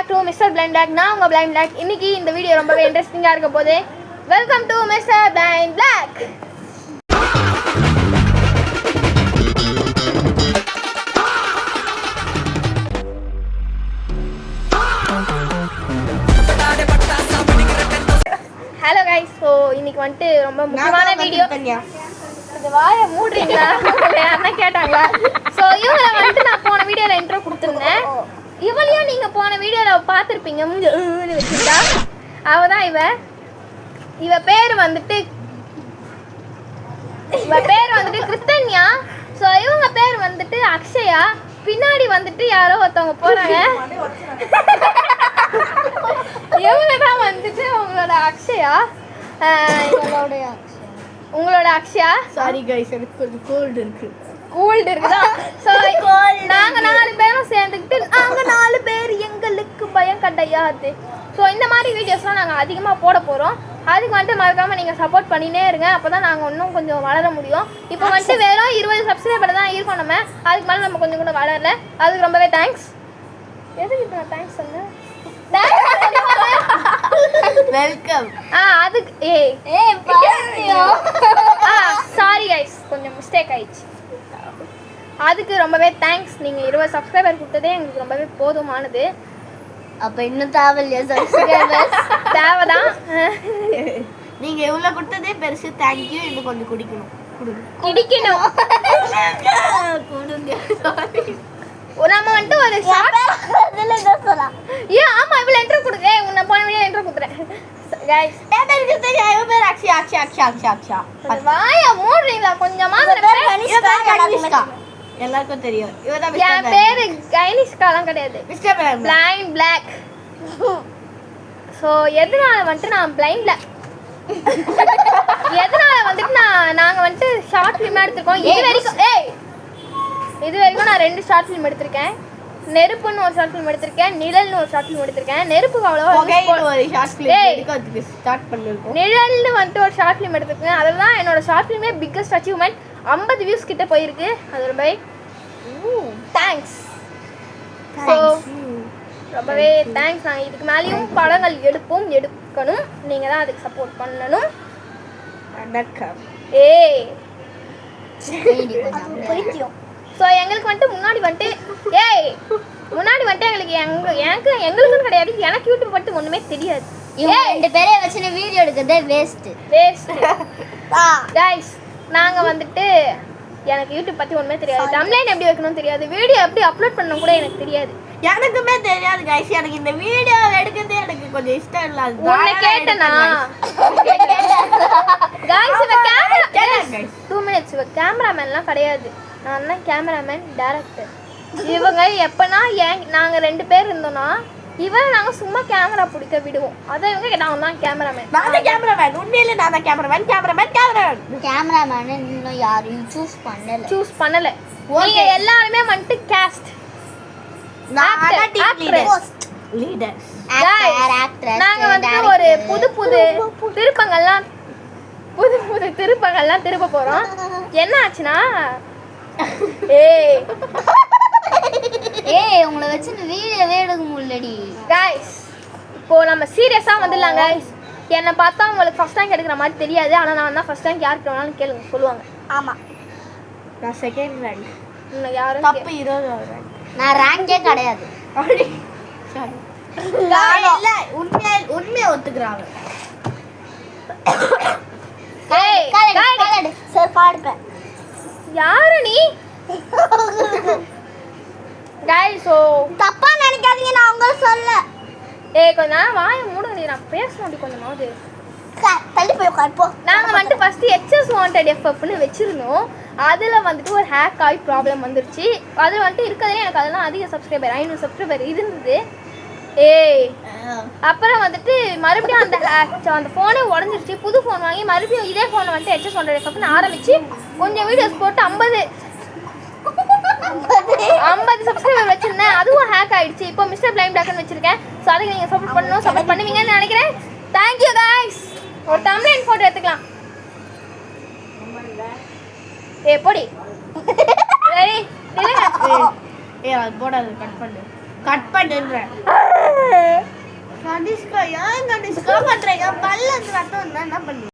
Back to mister blind block. நான் உங்கள் blind black. இன்னைக்கு இந்த வீடியோ ரொம்பவே இன்ட்ரெஸ்டிங்காக இருக்க போது. Welcome to mister blind block. Hello guys, so இன்னைக்கு வந்துட்டு ரொம்ப முக்கியமான வீடியோ. இந்த வாயை மூடுறீங்களா யாருன்னா கேட்டாங்களா? ஸோ இவங்களை வந்துட்டு நான் போன வீடியோவில் இன்ட்ரோ கொடுத்துருந்தேன். இவளையும் நீங்கள் போன வீடியோவில் பார்த்துருப்பீங்க. வச்சுருந்தா அவள் தான் இவ பேர் வந்துட்டு கிருத்தன்யா. ஸோ இவங்க பேர் வந்துட்டு அக்ஷயா. பின்னாடி வந்துட்டு யாரோ ஒருத்தவங்க போகிறாங்க. இவங்க தான் வந்துட்டு உங்களோட அக்ஷயா. உங்களோட அக்ஷயா. சாரி கைஸ், எனக்கு கொஞ்சம் கோல்டு இருக்குதா? ஸோ நாங்கள் 4 பேரும் சேர்ந்துக்கிட்டு நாங்கள் 4 பேர் எங்களுக்கு பயம் கிடையாது. ஸோ இந்த மாதிரி வீடியோஸ்லாம் நாங்கள் அதிகமாக போட போகிறோம். அதுக்கு வந்துட்டு மறக்காமல் நீங்கள் சப்போர்ட் பண்ணினே இருங்க. அப்போ தான் நாங்கள் இன்னும் கொஞ்சம் வளர முடியும். இப்போ வந்துட்டு வெறும் 20 சப்ஸ்கிரைபர் தான் இருக்கோம் நம்ம. அதுக்கு மேலே நம்ம கொஞ்சம் கூட வளரல. அதுக்கு ரொம்பவே தேங்க்ஸ். எதுக்கு இப்போ நான் தேங்க்ஸ் சொன்னேன்? வெல்கம். அதுக்கு சாரி கைஸ், கொஞ்சம் மிஸ்டேக் ஆயிடுச்சு. அதுக்கு ரொம்பவே தேங்க்ஸ். நீங்கள் 20 சப்ஸ்கிரைபர் கொடுத்ததே எங்களுக்கு ரொம்பவே போதுமானது. அப்போ இன்னும் தேவையில்லையா சப்ஸ்கிரைபர்ஸ்? தேவைதான். நீங்கள் எவ்வளோ கொடுத்ததே பெருசு. தேங்க்யூ. இன்னும் கொஞ்சம் குடிக்கணும். குடிக்கணும் கொடுங்க. நம்ம வந்துட்டு ஒரு ஆமா இவ்வளோ என்ட்ரோ கொடுங்க. உன்னை போன வீடியோ என்ட்ரோ கொடுத்துறேன் கைஸ். வாயா மூடுறீங்களா கொஞ்சமா? எல்லாருக்கும் தெரியும். என் பேரு கைனிஷ்காலாம் கிடையாது, பிளைண்ட் பிளாக். ஸோ எதனால வந்துட்டு நான் பிளைண்ட் பிளாக் எதனால வந்துட்டு நாங்கள் வந்துட்டு ஷார்ட் ஃபிலிமாக எடுத்திருக்கோம். இது வரைக்கும் நான் 2 ஷார்ட் ஃபிலிம் எடுத்திருக்கேன். நெருப்புன்னு ஒரு ஷார்ட் ஃபிலிம் எடுத்திருக்கேன், நிழல்னு ஒரு ஷார்ட் ஃபிலிம் எடுத்திருக்கேன். நெருப்புக்கு அவ்வளோவா நிழல்னு வந்துட்டு ஒரு ஷார்ட் ஃபிலிம் எடுத்திருக்கேன். அதில் தான் என்னோட ஷார்ட் ஃபிலிமே பிக்கஸ்ட் அச்சீவ்மெண்ட். 50 வியூஸ் கிட்ட போயிருக்கு. அது ரொம்பவே தேங்க்ஸ். ஸோ ரொம்பவே தேங்க்ஸ். நாங்கள் இதுக்கு மேலேயும் படங்கள் எடுக்கணும். நீங்கள் தான் அதுக்கு சப்போர்ட் பண்ணணும். ஸோ எங்களுக்கு வந்துட்டு முன்னாடி வந்துட்டு எங்களுக்குன்னு கிடையாது. எனக்கு யூடியூப் வந்துட்டு ஒன்றுமே தெரியாது. 2 பேரே வச்சு வீடியோ எடுக்கிறதே வேஸ்ட் கைஸ். நாங்கள் வந்துட்டு எனக்கு யூடியூப் பற்றி ஒன்றுமே தெரியாது. தம்ப்லைன் எப்படி வைக்கணும்னு தெரியாது. வீடியோ எப்படி அப்லோட் பண்ணணும் கூட எனக்கு தெரியாது. எனக்குமே தெரியாது கைஸ். எனக்கு இந்த வீடியோ எடுக்கிறதே எனக்கு கொஞ்சம் இஷ்டம் இல்லை. உன்னை கேட்டேனா கைஸ்? இவ கேமரா 2 மினிட்ஸ். இவ கேமராமேன்லாம் கிடையாது. நான் தான் கேமராமேன் டைரக்டர். இவங்க எப்போனா நாங்கள் 2 பேர் இருந்தோம்னா நாங்கள் சும்மா கேமரா பிடிக்க விடுவோம். அதை இவங்க நான் தான் கேமராமேன். உண்மையிலே நான் தான் கேமராமேன். இன்னும் யாரையும் சூஸ் பண்ணல. நீங்க எல்லாருமே வந்துட்டு கேஸ்ட் நாங்க வந்துட்டு ஒரு புது திருப்பங்கள்லாம் திருப்ப போறோம். என்ன ஆச்சுன்னா உங்களை வச்சு வீடியோவே எடுக்க முடியலடி கைஸ். இப்போ நம்ம சீரியஸா வந்துடலாம் கைஸ். என்னை பார்த்தா உங்களுக்கு ஃபர்ஸ்ட் ரேங்க் எடுக்கிற மாதிரி தெரியாது. ஆனால் நான் தான் ஃபர்ஸ்ட் ரேங்க் யாருக்கு வேணாலும் கேளுங்க சொல்லுவாங்க. ஆமா, நான் செகண்ட் ரேங்க். இன்னும் யாரும் தப்பு 20வது ரேங்க். நான் ரேங்கே கிடையாது. சாரி. இல்ல உண்மையை ஒத்துக்குறாங்க. சார் பாடுறேன். யாரு நீ? கைஸ் ஸோ தப்பா நினைக்காதீங்க, நான் உங்க சொல்ல. கொஞ்ச நேரம் வாயை மூடுங்க. நான் பேசணும் கொஞ்சமாவது. தள்ளி போய் உட்கார்ப்போ. நாங்கள் வந்துட்டு ஃபஸ்ட்டு HS வாண்டட் FFன்னு வச்சுருந்தோம். அதில் வந்துட்டு ஒரு ஹேக் ஆகி ப்ராப்ளம் வந்துருச்சு. அதில் வந்துட்டு இருக்கிறதுலே எனக்கு அதெல்லாம் அதிக சப்ஸ்கிரைபர் 500 சப்ஸ்கிரைபர் இருந்தது. அப்புறம் வந்துட்டு மறுபடியும் அந்த ஃபோனே உடஞ்சிருச்சு. புது ஃபோன் வாங்கி மறுபடியும் இதே ஃபோனை வந்துட்டு HS வாண்டட் FFன்னு ஆரம்பித்து கொஞ்சம் வீடியோஸ் போட்டு 50 சப்ஸ்கிரைபர் வச்சிருந்தேன். அதுவும் ஹேக் ஆயிடுச்சு. இப்போ மிஸ்டர் பிளைண்ட் பிளாக்னு வச்சிருக்கேன். ஸோ அதுக்கு நீங்கள் சப்போர்ட் பண்ணுவீங்கன்னு நினைக்கிறேன். Thank you guys. ஒரு தம்ப்லைன் ஃபோட்டோ எடுத்துக்கலாம். போடி ரெடி. அது போடாது. கட் பண்ணுன்றேன். கனிஷ்கா ஏன் கனிஷ்கா பண்றீங்க? பல்ல இருந்து ரத்தம் வந்தா என்ன பண்ணுவீங்க?